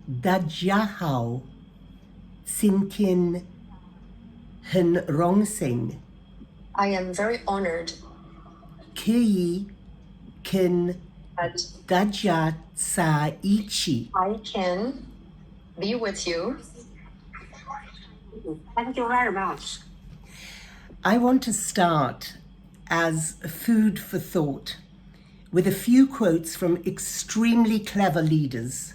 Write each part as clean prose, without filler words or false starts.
Dadjahau Sintin Hen Rongsing. I am very honored Ki Kin that Dadja Sa Ichi. I can be with you. Thank you very much. I want to start as food for thought with a few quotes from extremely clever leaders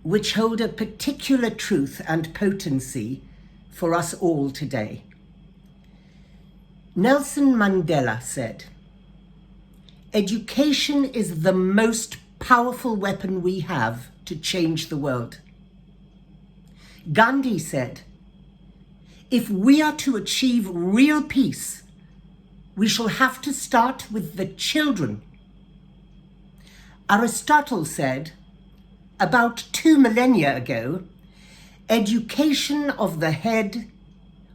which hold a particular truth and potency for us all today. Nelson Mandela said, "Education is the most powerful weapon we have to change the world." Gandhi said, "If we are to achieve real peace, we shall have to start with the children." Aristotle said, about 2 millennia ago, education of the head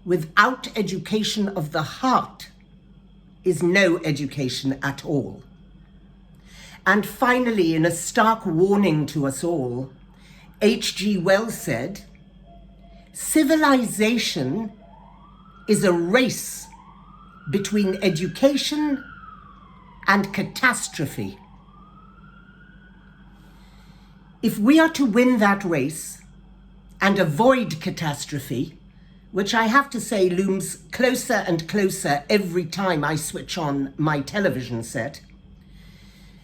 without education of the heart is no education at all. And finally, in a stark warning to us all, H.G. Wells said, "Civilization is a race between education and catastrophe." If we are to win that race and avoid catastrophe, which I have to say looms closer and closer every time I switch on my television set,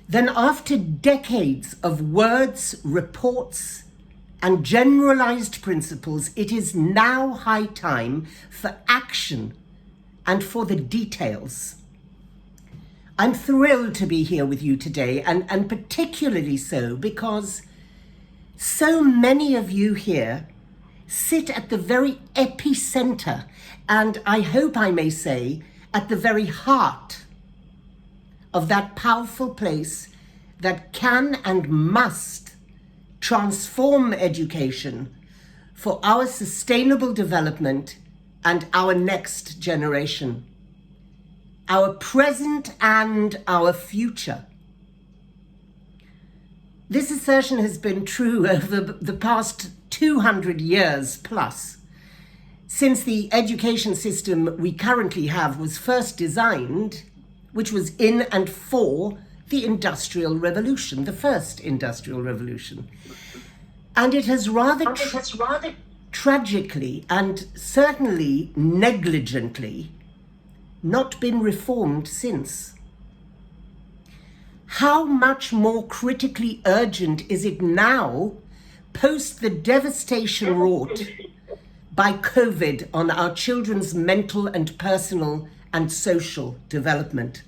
then after decades of words, reports, and generalized principles, it is now high time for action and for the details. I'm thrilled to be here with you today, and particularly so because so many of you here sit at the very epicenter, and I hope I may say, at the very heart of that powerful place that can and must transform education for our sustainable development and our next generation, our present and our future. This assertion has been true over the past 200 years plus, since the education system we currently have was first designed, which was in and for the Industrial Revolution, the first Industrial Revolution. And it has rather tragically and certainly negligently not been reformed since. How much more critically urgent is it now, post the devastation wrought by COVID on our children's mental and personal and social development?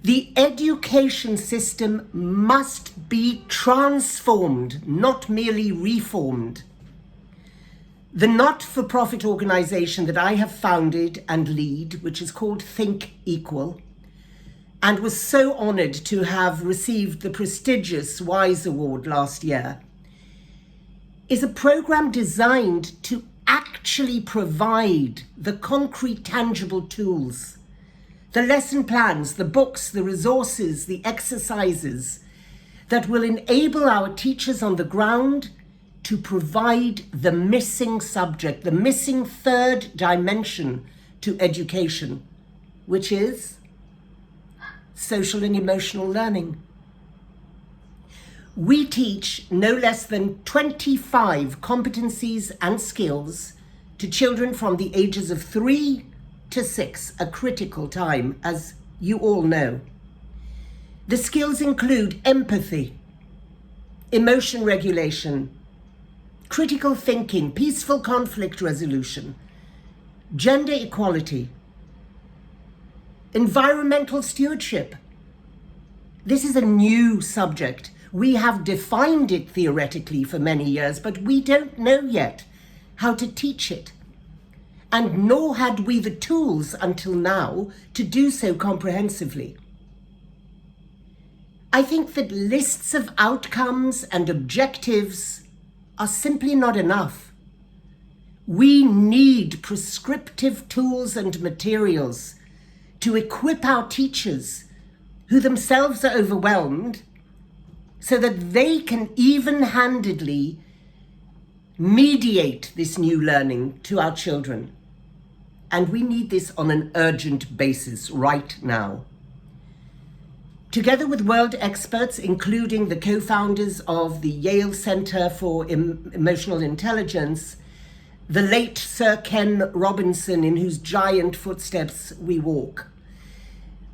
The education system must be transformed, not merely reformed. The not-for-profit organization that I have founded and lead, which is called Think Equal, and was so honored to have received the prestigious WISE Award last year, is a program designed to actually provide the concrete, tangible tools, the lesson plans, the books, the resources, the exercises that will enable our teachers on the ground to provide the missing subject, the missing third dimension to education, which is social and emotional learning. We teach no less than 25 competencies and skills to children from the ages of 3 to 6, a critical time, as you all know. The skills include empathy, emotion regulation, critical thinking, peaceful conflict resolution, gender equality, environmental stewardship. This is a new subject. We have defined it theoretically for many years, but we don't know yet how to teach it. And nor had we the tools until now to do so comprehensively. I think that lists of outcomes and objectives are simply not enough. We need prescriptive tools and materials to equip our teachers, who themselves are overwhelmed, so that they can even-handedly mediate this new learning to our children. And we need this on an urgent basis right now. Together with world experts, including the co-founders of the Yale Center for Emotional Intelligence, the late Sir Ken Robinson, in whose giant footsteps we walk,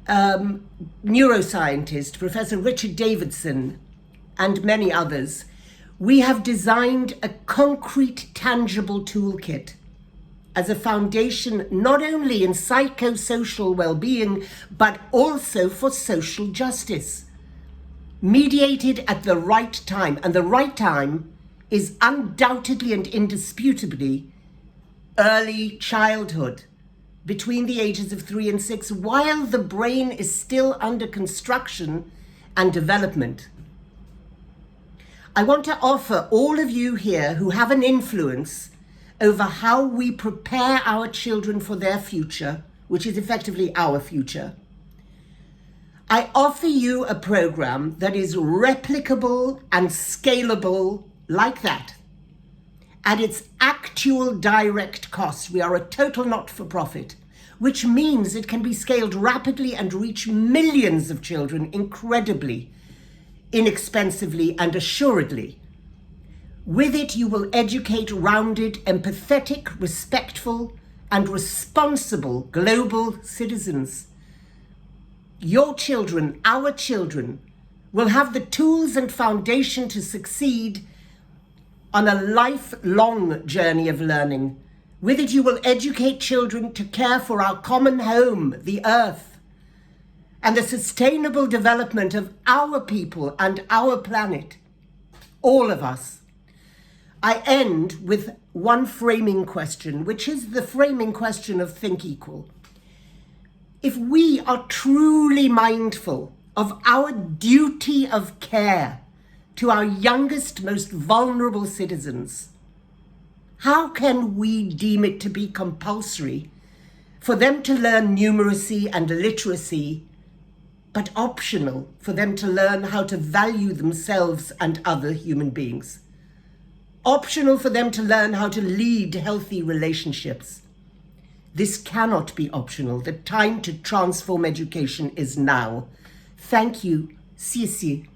neuroscientist Professor Richard Davidson, and many others, we have designed a concrete, tangible toolkit as a foundation not only in psychosocial well-being, but also for social justice, mediated at the right time. And the right time is undoubtedly and indisputably early childhood, between the ages of 3 and 6, while the brain is still under construction and development. I want to offer all of you here who have an influence over how we prepare our children for their future, which is effectively our future. I offer you a program that is replicable and scalable like that. At its actual direct cost, we are a total not-for-profit, which means it can be scaled rapidly and reach millions of children incredibly, inexpensively, and assuredly. With it, you will educate rounded, empathetic, respectful, and responsible global citizens. Your children, our children, will have the tools and foundation to succeed on a lifelong journey of learning. With it, you will educate children to care for our common home, the earth, and the sustainable development of our people and our planet, all of us. I end with one framing question, which is the framing question of Think Equal. If we are truly mindful of our duty of care to our youngest, most vulnerable citizens, how can we deem it to be compulsory for them to learn numeracy and literacy, but optional for them to learn how to value themselves and other human beings? Optional for them to learn how to lead healthy relationships. This cannot be optional. The time to transform education is now. Thank you. Sisi.